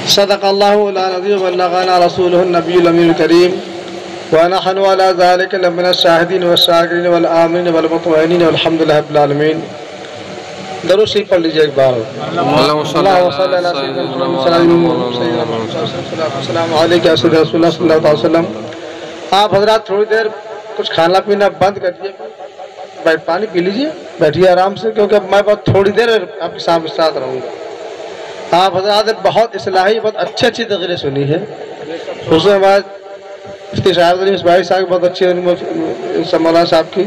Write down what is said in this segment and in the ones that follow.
صدق اللہ العظیم وبلغنا رسوله النبی الامین الکریم ونحن على ذلك لمن الشاہدین والشاکرین والآمنین والمطمئنین والحمد للہ رب العالمین۔ درود شریف پڑھ لیجیے ایک بار۔ اللہم صلی علی سیدنا محمد السلام علیکم یا سید رسول اللہ صلی اللہ علیہ وسلم۔ آپ حضرات تھوڑی دیر کچھ کھانا پینا بند کر دیجیے، پانی پی لیجیے، بیٹھیے آرام سے، کیونکہ میں بہت تھوڑی دیر آپ کے ساتھ رہوں گا۔ آپ حضرات نے بہت اصلاحی بہت اچھی تقریریں سنی ہے، خصوصاً ہمارے مفتی صاحب علی اسماعیل صاحب بہت اچھی مولانا صاحب کی۔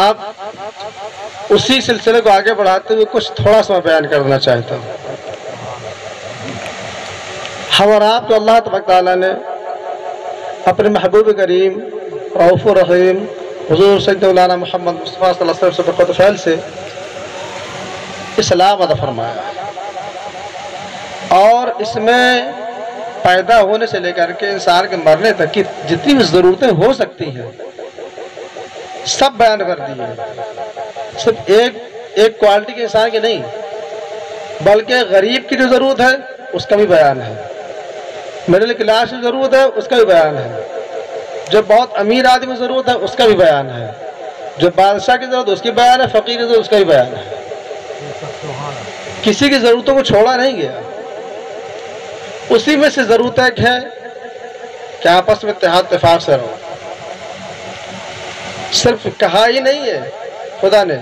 آپ اسی سلسلے کو آگے بڑھاتے ہوئے کچھ تھوڑا سا بیان کرنا چاہتا ہوں۔ ہم اور آپ کو اللہ تبارک تعالیٰ نے اپنے محبوب کریم رؤوف الرحیم حضور سید مولانا محمد مصطفیٰ صلی اللہ علیہ وسلم سے بقدر فعل سے اسلام عطا فرمایا، اور اس میں پیدا ہونے سے لے کر کے انسان کے مرنے تک کی جتنی بھی ضرورتیں ہو سکتی ہیں سب بیان کر دی ہیں۔ صرف ایک کوالٹی کے انسان کی نہیں، بلکہ غریب کی جو ضرورت ہے اس کا بھی بیان ہے، مڈل کلاس کی ضرورت ہے اس کا بھی بیان ہے، جو بہت امیر آدمی کی ضرورت ہے اس کا بھی بیان ہے، جو بادشاہ کی ضرورت ہے اس کی بیان ہے، فقیر کی ضرورت اس کا بھی بیان ہے۔ کسی کی ضرورتوں کو چھوڑا نہیں گیا۔ اسی میں سے ضرورت ایک ہے کہ آپس میں اتحاد اتفاق سے رہو۔ صرف کہا ہی نہیں ہے خدا نے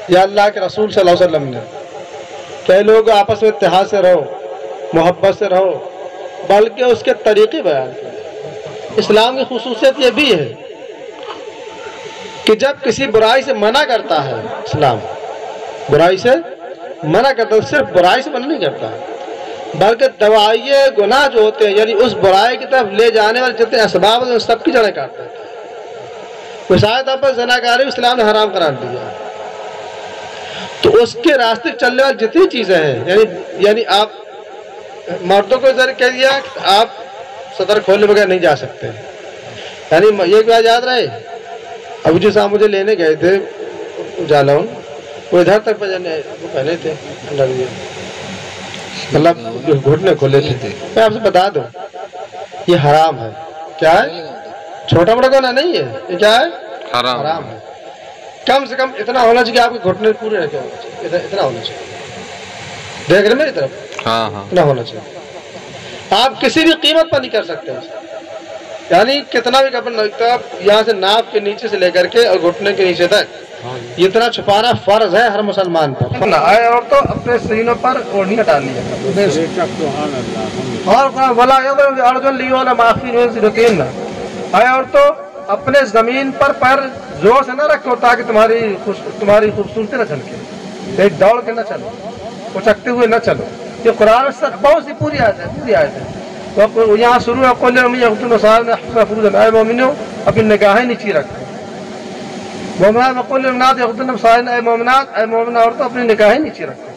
یا اللہ کے رسول صلی اللہ علیہ وسلم نے کہ لوگ آپس میں اتحاد سے رہو، محبت سے رہو، بلکہ اس کے طریقے بیان کریں۔ اسلام کی خصوصیت یہ بھی ہے کہ جب کسی برائی سے منع کرتا ہے، اسلام برائی سے منع کرتا ہے، صرف برائی سے منع نہیں کرتا بلکہ دواعی گناہ جو ہوتے ہیں، یعنی اس برائی کی طرف لے جانے والے جتنے اسباب ہیں سب کی جڑیں کاٹتا ہے۔ مثال طور پر زناکاری اسلام نے حرام قرار دیا، تو اس کے راستے چلنے والی جتنی چیزیں ہیں، یعنی آپ مردوں کو ذرا کہہ دیا کہ آپ صدر کھولے بغیر نہیں جا سکتے، یعنی یہ بات یاد رہے۔ ابو جی صاحب مجھے لینے گئے تھے جالاؤں، وہ ادھر تک پہنے تھے، مطلب گھٹنے کھولے تھے۔ میں آپ سے بتا دوں یہ حرام ہے۔ کیا ہے؟ چھوٹا بڑا گناہ نہیں ہے، یہ کیا ہے؟ حرام ہے۔ کم سے کم اتنا ہونا چاہیے کہ آپ کے گھٹنے پورے رکھے ہونا چاہیے، اتنا ہونا چاہیے، دیکھ رہے میری طرف، اتنا ہونا چاہیے۔ آپ کسی بھی قیمت پر نہیں کر سکتے، یعنی کتنا بھی کپڑا یہاں سے ناف کے نیچے سے لے کر کے اور گھٹنے کے نیچے تک اتنا چھپانا فرض ہے ہر مسلمان پر۔ اور تو اپنے سینوں پر اوڑھنی ہٹا لیا، اور تو اپنے زمین پر پیر زور سے نہ رکھو تاکہ تمہاری خوبصورتی نہ چھلکے، ایک دوڑ کے نہ چلو، اچکتے ہوئے نہ چلو۔ یہ قرآن سے بہت سی پوری آیت ہے، یہاں شروع ہے، اے مومنو اپنی نگاہیں نیچی رکھو، اے مومنات، اے مومنہ عورتوں اپنی نگاہیں نیچے رکھو۔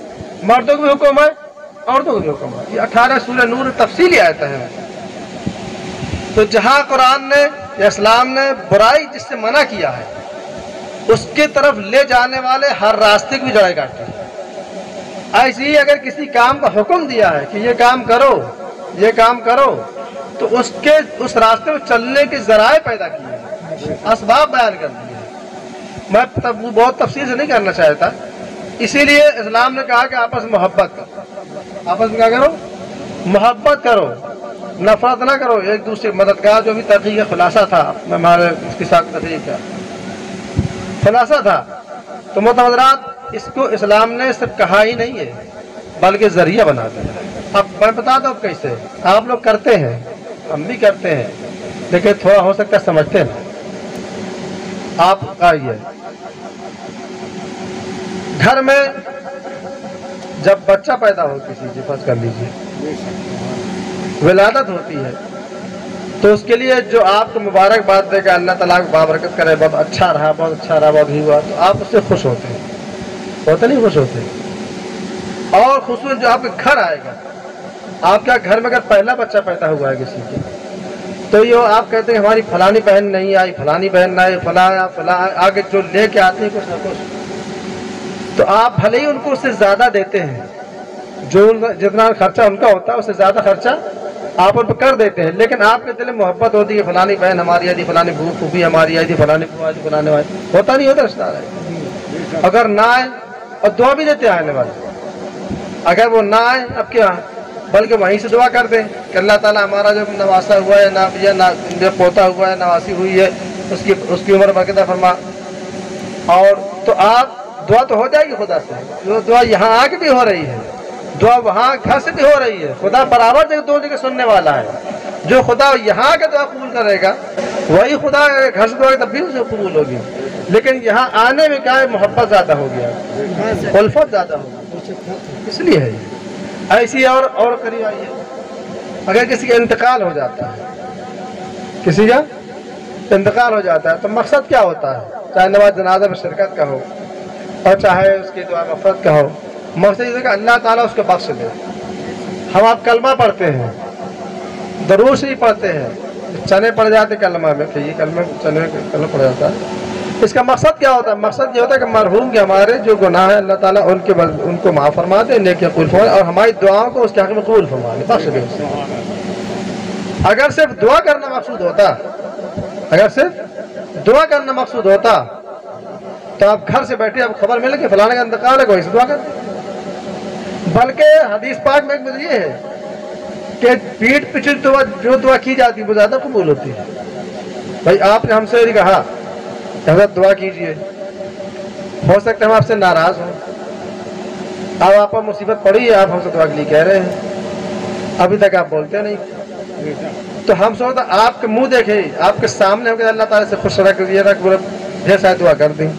مردوں کو بھی حکم ہے، عورتوں کو بھی حکم ہے۔ یہ 18 سورہ نور تفصیلی آیت ہے۔ تو جہاں قرآن نے یا اسلام نے برائی جس سے منع کیا ہے اس کے طرف لے جانے والے ہر راستے کی بھی جڑیں کاٹتے ہیں۔ ایسے ہی اگر کسی کام کا حکم دیا ہے کہ یہ کام کرو، یہ کام کرو، تو اس راستے میں چلنے کے ذرائع پیدا کیے ہیں، اسباب بیان کر دیے ہیں۔ میں بہت تفصیل سے نہیں کرنا چاہتا، اسی لیے اسلام نے کہا کہ آپس میں محبت کرو۔ آپس میں کیا کرو؟ محبت کرو، نفرت نہ کرو، ایک دوسرے مددگار۔ جو بھی تحقیق کا خلاصہ تھا، میں ہمارے اس کے ساتھ تحقیق کا خلاصہ تھا، تو حضرات اس کو اسلام نے صرف کہا ہی نہیں ہے بلکہ ذریعہ بنا دیا۔ اب میں بتا دوں اب کیسے آپ لوگ کرتے ہیں، ہم بھی کرتے ہیں، لیکن تھوڑا ہو سکتا ہے سمجھتے ہیں۔ آپ آئیے گھر میں جب بچہ پیدا ہو کسی کی، فرض کر لیجیے ولادت ہوتی ہے، تو اس کے لیے جو آپ کو مبارکباد دے گا، اللہ تعالیٰ کو بابرکت کرے، بہت اچھا رہا، بہت اچھا رہا، بہت ہی ہوا، تو آپ اس سے خوش ہوتے ہیں، ہوتے نہیں خوش ہوتے؟ اور خصوصاً جو آپ کے گھر آئے گا، آپ کیا گھر میں اگر پہلا بچہ پیدا ہوا ہے کسی کی، تو یہ آپ کہتے ہیں ہماری فلانی بہن نہیں آئی، فلانی بہن نہ آئی، فلاں آگے جو لے کے آتے ہیں کچھ نہ کچھ، تو آپ بھلے ہی ان کو اس سے زیادہ دیتے ہیں، جو جتنا خرچہ ان کا ہوتا ہے اس سے زیادہ خرچہ آپ ان پہ کر دیتے ہیں، لیکن آپ کے دل میں محبت ہوتی ہے، فلانی بہن ہماری آئی تھی، فلانی پھوپھی ہماری آئی تھی، فلانی بو آئی تھی، فلانے آئی، ہوتا نہیں ہوتا رشتہ دار؟ اگر نہ آئے اور دعا بھی دیتے آنے والے، اگر وہ نہ آئے اب کیا، بلکہ وہیں سے دعا کر دیں کہ اللہ تعالیٰ ہمارا جو نواسا ہوا ہے، یا پوتا ہوا ہے، نواسی ہوئی ہے، اس کی عمر برکت فرما. اور تو آپ دعا تو ہو جائے گی خدا سے، جو دعا یہاں آ کے بھی ہو رہی ہے، دعا وہاں گھر سے بھی ہو رہی ہے. خدا برابر دو جگہ سننے والا ہے. جو خدا یہاں کے دعا قبول کرے گا وہی خدا گھر سے دعا تب بھی اسے قبول ہوگی. لیکن یہاں آنے میں کیا ہے، محبت زیادہ ہو گیا، الفت زیادہ ہو گیا، اس لیے ہے. ایسی اور قریب آئی ہے، اگر کسی کا انتقال ہو جاتا ہے، کسی کا انتقال ہو جاتا ہے تو مقصد کیا ہوتا ہے، چاہے نماز جنازہ میں شرکت کا ہو اور چاہے اس کی دعا مغفرت کا ہو، مقصد یہ ہے کہ اللہ تعالیٰ اس کو بخش دے. ہم آپ کلمہ پڑھتے ہیں، درود شریف پڑھتے ہیں، چنے پڑ جاتے کلمہ میں کہ یہ کلمہ چنے کلمہ پڑ جاتا ہے. اس کا مقصد کیا ہوتا ہے؟ مقصد یہ ہوتا ہے کہ مرحوم کے ہمارے جو گناہ ہیں اللہ تعالیٰ ان کو معاف فرما دے، نیکیاں قبول فرما دے، اور ہماری دعاؤں کو اس کے حق میں قبول فرما دے، بخش دے. اگر صرف دعا کرنا مقصود ہوتا، اگر صرف دعا کرنا مقصود ہوتا تو آپ گھر سے بیٹھے اب خبر ملے کہ فلانے کا انتقال ہے، کوئی سے دعا کرتے. بلکہ حدیث پاک میں ایک بات یہ ہے کہ پیٹھ پیچھے جو دعا کی جاتی ہے وہ زیادہ قبول ہوتی ہے. بھائی آپ نے ہم سے یہ کہا کہ حضرت دعا کیجئے، ہو سکتا ہے ہم آپ سے ناراض ہوں، اب آپ پر مصیبت پڑی ہے، آپ ہم سے دعا کے لیے کہہ رہے ہیں، ابھی تک آپ بولتے نہیں. تو ہم سوچتا آپ کے منہ دیکھے، آپ کے سامنے ہو کہ اللہ تعالیٰ سے خوش رکھ یہ رکھ ڈھیر ساری دعا کر دیں،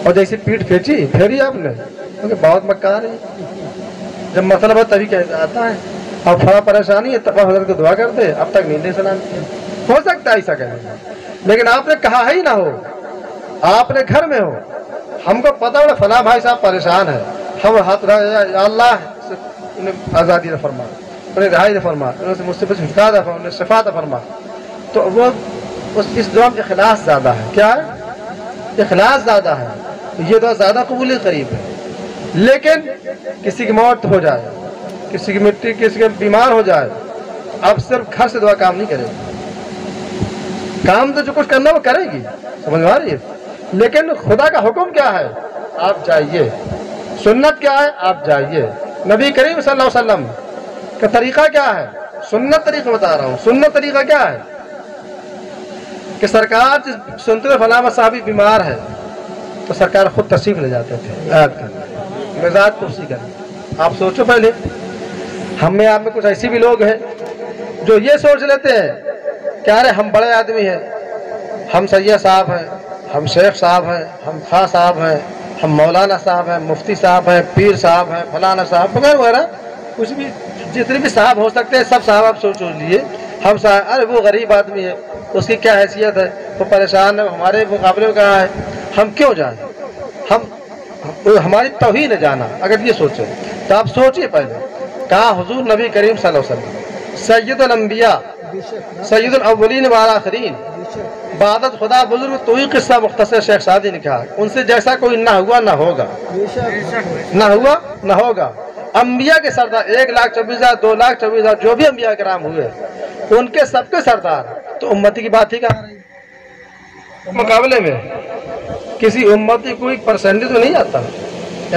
اور جیسی پیٹھ پھینچی پھیری آپ نے، کیونکہ بہت مکار ہے. جب مطلب ہے تبھی آتا ہے، اب تھوڑا پریشانی ہے تب حضرت کو دعا کر دے، اب تک نیندیں سلام. ہو سکتا ہے ایسا کہنا، لیکن آپ نے کہا ہی نہ ہو، آپ نے گھر میں ہو، ہم کو پتا ہو فلاں بھائی صاحب پریشان ہے، ہم ہاتھ یا اللہ انہیں آزادی نہ فرما، انہیں رہائی نہ فرما، انہیں سے مصیبت حفاظت نہ فرما، انہیں شفا نہ فرما. تو وہ اس دعا میں اخلاص زیادہ ہے. کیا ہے؟ اخلاص زیادہ ہے، یہ دعا زیادہ قبول قریب ہے. لیکن کسی کی موت ہو جائے، کسی کی مٹی، کسی کے بیمار ہو جائے، اب صرف گھر سے دعا کام نہیں کرے گی. کام تو جو کچھ کرنا وہ کرے گی، سمجھ میں آ رہی ہے. لیکن خدا کا حکم کیا ہے؟ آپ جائیے. سنت کیا ہے؟ آپ جائیے. نبی کریم صلی اللہ علیہ وسلم کا طریقہ کیا ہے؟ سنت طریقہ بتا رہا ہوں. سنت طریقہ کیا ہے کہ سرکار سنتے فلاں صحابی بیمار ہے تو سرکار خود تشریف لے جاتے تھے مزاج کرسی کرنے. آپ سوچو پہلے، ہم میں آپ میں کچھ ایسے بھی لوگ ہیں جو یہ سوچ لیتے ہیں کہ ارے ہم بڑے آدمی ہیں، ہم سید صاحب ہیں، ہم شیخ صاحب ہیں، ہم خواہ صاحب ہیں، ہم مولانا صاحب ہیں، مفتی صاحب ہیں، پیر صاحب ہیں، فلانا صاحب وغیرہ وغیرہ، کچھ بھی جتنے بھی صاحب ہو سکتے ہیں سب صاحب آپ سوچ لیجیے. ہم صاحب، ارے وہ غریب آدمی ہے، اس کی کیا حیثیت ہے، وہ پریشان ہے، ہمارے مقابلے میں کہاں ہے، ہم کیوں جائیں؟ ہماری توہین ہے جانا. اگر یہ سوچیں تو آپ سوچئے پہلے، کہاں حضور نبی کریم صلی اللہ علیہ وسلم سید الانبیاء، سید الاولین والآخرین، بعدت خدا بزرگ. تو ہی قصہ مختصر شیخ سعدی نے کہا ان سے جیسا کوئی نہ ہوا نہ ہوگا، نہ ہوا نہ ہوگا. انبیاء کے سردار 1,24,000 2,24,000 جو بھی انبیاء کرام ہوئے ان کے سب کے سردار. تو امتی کی بات ہی کہاں رہی؟ مقابلے میں کسی امتی کوئی پرسنٹیج تو نہیں آتا.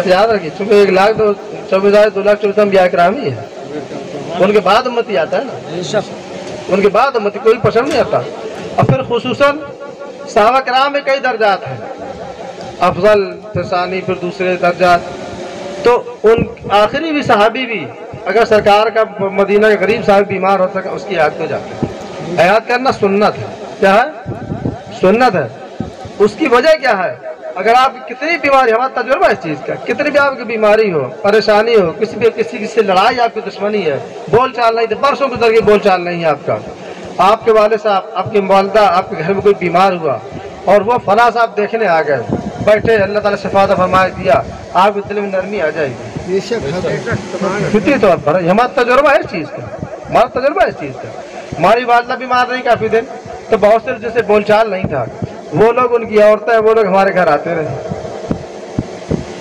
یاد رکھیے، چونکہ 1,24,000 2,24,000 انبیاء کرام ہی ہے، ان کے بعد امتی آتا ہے نا، ان کے بعد امتی کوئی پسند نہیں آتا. اور پھر خصوصاً صحابہ کرام میں کئی درجات ہیں، افضل، پھر ثانی، پھر دوسرے درجات. تو ان آخری بھی صحابی بھی اگر سرکار کا مدینہ کے غریب صاحب بیمار ہو سکے اس کی یاد کو جاتے ہیں. یاد کرنا سنت ہے. کیا ہے؟ سنت ہے. اس کی وجہ کیا ہے؟ اگر آپ کی کتنی بیماری، ہمارا تجربہ اس چیز کا، کتنی بھی آپ کی بیماری ہو، پریشانی ہو، کسی سے لڑائی، آپ کی دشمنی ہے، بول چال نہیں، برسوں گزر کے بول چال نہیں ہے آپ کا، آپ کے والد صاحب، آپ کی والدہ، آپ کے گھر میں کوئی بیمار ہوا اور وہ فلاں صاحب دیکھنے آ گئے، بیٹھے، اللہ تعالیٰ شفا عطا فرما دیا، آپ کے دل میں نرمی آ جائے گی فطری طور پر. ہمارا تجربہ ہے اس چیز کا، ہمارا تجربہ ہے اس چیز کا. ہماری والدہ بیمار رہی کافی دن، تو بہت سے جیسے بول چال نہیں تھا، وہ لوگ، ان کی عورتیں، وہ لوگ ہمارے گھر آتے رہے.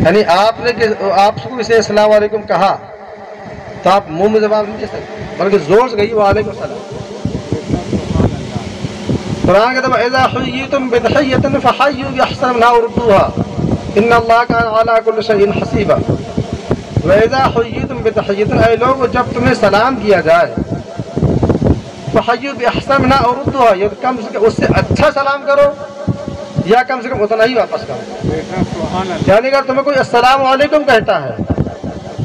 یعنی آپ نے آپ کو اسے السلام علیکم کہا تو آپ منہ میں جواب نہیں دے سکتے بلکہ زور سے کہیے وعلیکم السلام. قرآن کہتا ہے اذا حییتم بتحیۃ فحیوا باحسن منها او ردوها ان اللہ کان علی کل شیء حسیبا. واذا حییتم بتحیۃ، اے لوگوں جب تمہیں سلام کیا جائے فحیوا باحسن منها او ردوها، یہ کم سے کم اس سے اچھا سلام کرو یا کم سے کم اتنا ہی واپس کرو. یعنی اگر تمہیں کوئی السلام علیکم کہتا ہے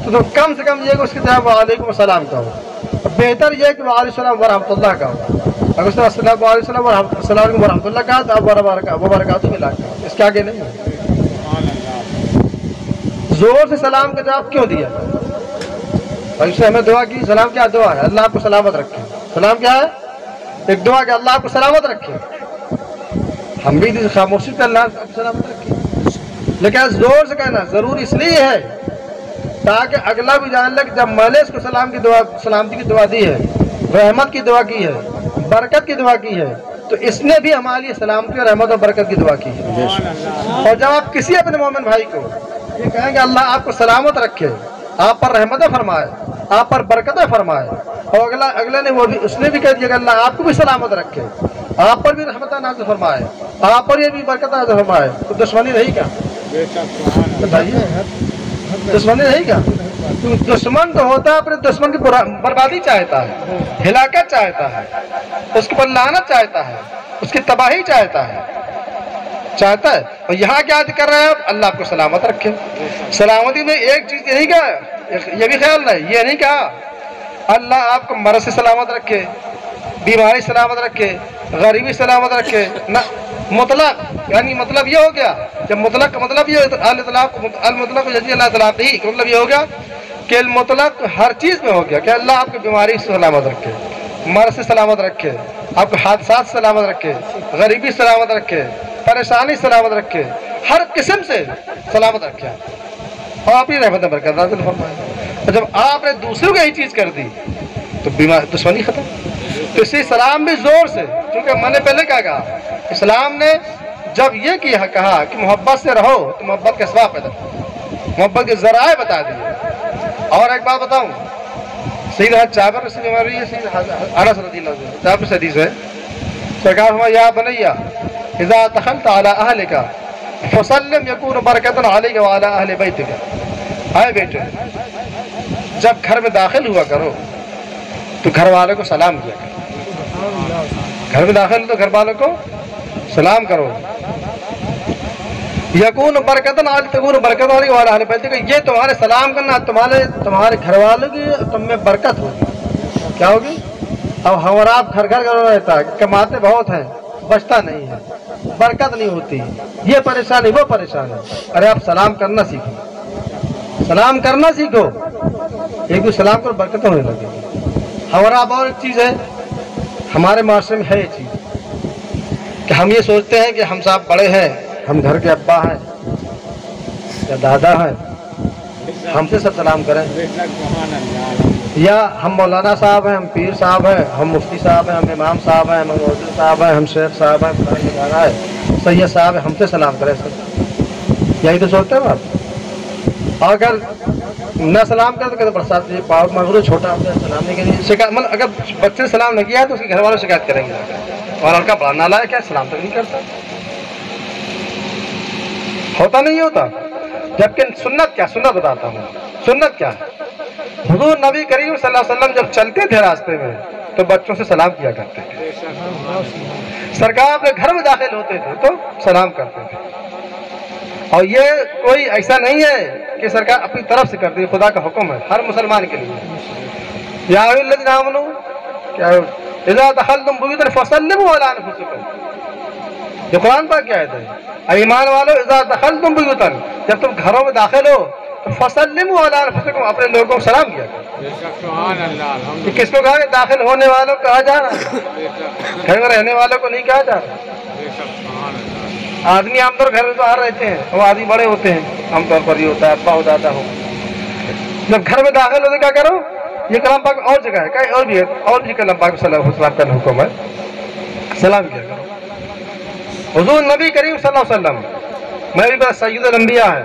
تو تم کم سے کم یہ کہ اس کی جواب وعلیکم السلام کہو. بہتر یہ کہ وعلیکم السلام ورحمۃ اللہ کہو. اگر اس نے السلام علیکم ورحمۃ اللہ کہا تو آپ وبرکاتہ ملا کہو، اس کے آگے نہیں. زور سے سلام کا جواب کیوں دیا؟ اور اس نے ہمیں دعا کی. سلام کیا دعا ہے؟ اللہ آپ کو سلامت رکھے. سلام کیا ہے؟ ایک دعا کہ اللہ آپ کو سلامت رکھے. ہم بھی خاموشی پہ اللہ آپ کو سلامت رکھے، لیکن زور سے کہنا ضروری اس لیے ہے تاکہ اگلا بھی جان لے کہ جب میں نے اس کو سلامتی کی دعا دی ہے، رحمت کی دعا کی ہے، برکت کی دعا کی ہے، تو اس نے بھی ہمارے لیے سلامتی اور رحمت اور برکت کی دعا کی ہے. اور جب آپ کسی اپنے مومن بھائی کو یہ کہیں کہ اللہ آپ کو سلامت رکھے، آپ پر رحمتیں فرمائے، آپ پر برکتیں فرمائے، اور اگلا نے وہ بھی اس نے بھی کہہ دیا کہ اللہ آپ کو بھی سلامت رکھے، آپ پر بھی رحمتیں نازل فرمائے، آپ پر یہ بھی برکت نازل فرمائے، تو دشمنی رہی کیا؟ بتائیے، دشمنی رہی کیا؟ دشمن تو ہوتا ہے اپنے دشمن کی بربادی چاہتا ہے، ہلاکت چاہتا ہے، اس کے پر لعنت چاہتا ہے، اس کی تباہی چاہتا ہے. اور یہاں کیا کر رہے ہیں آپ؟ اللہ آپ کو سلامت رکھے. سلامتی میں ایک چیز یہی کہا، یہ بھی خیال رہے، یہ نہیں کہا اللہ آپ کو مرض سے سلامت رکھے، بیماری سلامت رکھے، غریبی سلامت رکھے. نہ، مطلق، یعنی مطلب یہ ہو گیا جب مطلق کا مطلب یہ المطلق یجی اللہ اطلاقہ کا مطلب یہ ہو گیا کہ المطلق ہر چیز میں ہو گیا کہ اللہ آپ کو بیماری سے سلامت رکھے، مرض سے سلامت رکھے، آپ کو حادثات سے سلامت رکھے، غریبی سلامت رکھے، پریشانی سلامت رکھے، ہر قسم سے سلامت رکھے، اور آپ ہی رحمت برکت نازل فرمائے. اور جب آپ نے دوسروں کو یہی چیز کر دی تو دشمنی ختم. تو اسی سلام بھی زور سے، کیونکہ میں نے پہلے کیا کہا، اسلام نے جب یہ کہا کہ محبت سے رہو تو محبت کے اسباب پیدا کرو، محبت کے ذرائع بتا دیے. اور ایک بات بتاؤں، سیدنا جابر سے بیماری ہے، سیدنا انس رضی اللہ عنہ جابر سے حدیث ہے، سرکار فرمایا یا بنیا اذا دخلت على اهلك فسلم يكون برکۃ علیک وعلی اہل بیتک. اے بیٹے، جب گھر میں داخل ہوا کرو تو گھر والوں کو سلام کیا کرو. گھر میں داخل ہو تو گھر والوں کو سلام کرو. یکون برکۃ علیک وعلی اہل بیتک، یہ تمہارے سلام کرنا تمہارے گھر والوں کی تم میں برکت ہوگی. کیا ہوگی؟ اب ہمارا آپ گھر رہتا ہے، کماتے بہت ہیں، بچتا نہیں ہے، برکت نہیں ہوتی، یہ پریشانی وہ پریشانی. ارے آپ سلام کرنا سیکھو، سلام کرنا سیکھو، ایک بھی سلام کرو برکت ہونے لگے. ہمارا اب اور ایک چیز ہے ہمارے معاشرے میں ہے یہ چیز کہ ہم یہ سوچتے ہیں کہ ہم صاحب بڑے ہیں، ہم گھر کے ابا ہیں یا دادا ہیں، ہم سے سب سلام کریں، یا ہم مولانا صاحب ہیں، ہم پیر صاحب ہیں، ہم مفتی صاحب ہیں، ہم امام صاحب ہیں، ہم مولوی صاحب ہیں، ہم شیخ صاحب ہیں، سید صاحب ہیں، ہم سے سلام کریں. سب یہی تو سوچتے ہیں آپ. اگر نہ سلام کریں تو کہتے برسات یہ پاؤ مانگو چھوٹا ہوتا ہے سلام نہیں کریں. شکایت مطلب اگر بچے نے سلام نہ کیا ہے تو اس کے گھر والوں شکایت کریں گے، اور لڑکا بڑا نالائق ہے، سلام تک نہیں کرتا. ہوتا نہیں ہوتا. جبکہ سنت کیا، سنت بتاتا ہوں سنت کیا ہے. حضور نبی کریم صلی اللہ علیہ وسلم جب چلتے تھے راستے میں تو بچوں سے سلام کیا کرتے تھے. سرکار اپنے گھر میں داخل ہوتے تھے تو سلام کرتے تھے. اور یہ کوئی ایسا نہیں ہے کہ سرکار اپنی طرف سے کرتی ہے، خدا کا حکم ہے ہر مسلمان کے لیے. یا ایھا الذین آمنوا اذا دخلتم بیوتا فسلموا علی انفسکم، یہ قرآن پاک کی آیت ہے. ایمان والو اذا دخلتم بیوتا، جب تم گھروں میں داخل ہو تو فسلموا علی انفسکم، اپنے لوگوں کو سلام کیا کرو. کس کو کہا کہ داخل ہونے والوں کو کہا جا رہا ہے، گھر میں رہنے والوں کو نہیں کہا جا رہا. آدمی عام طور گھر میں تو آ رہتے ہیں، وہ آدمی بڑے ہوتے ہیں، عام طور پر یہ ہوتا ہے ابا ہو دادا ہو. جب گھر میں داخل ہوتے کیا کرو، یہ کلام پاک اور جگہ ہے، کہیں اور بھی ہے، اور بھی کلام پاک صلی اللہ علیہ وسلم کا حکم ہے سلام کیا کرو. حضور نبی کریم صلی اللہ علیہ وسلم میں بھی بس سید الانبیاء ہے،